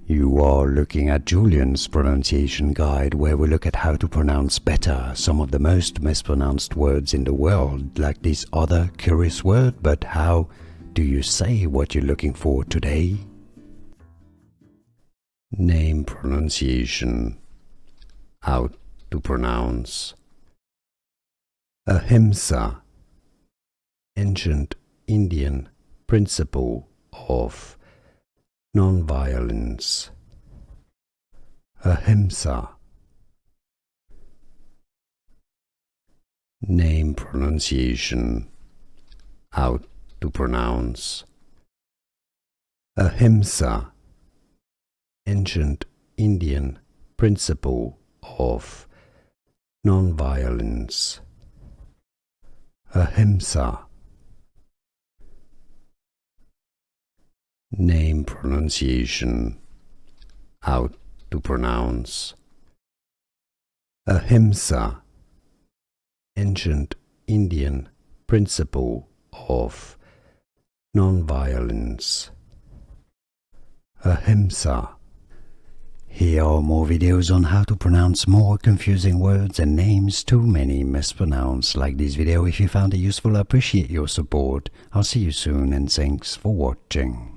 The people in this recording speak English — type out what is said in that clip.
You are looking at Julian's pronunciation guide, where we look at how to pronounce better some of the most mispronounced words in the world, like this other curious word. But how do you say what you're looking for today? Name pronunciation. How to pronounce Ahimsa, ancient Indian principle of non-violence. Ahimsa. Name pronunciation. How to pronounce Ahimsa, ancient Indian principle of non-violence. Ahimsa. Name pronunciation. How to pronounce Ahimsa, ancient Indian principle of non-violence. Ahimsa. Here are more videos on how to pronounce more confusing words and names too many mispronounced. Like this video if you found it useful. I appreciate your support. I'll see you soon and thanks for watching.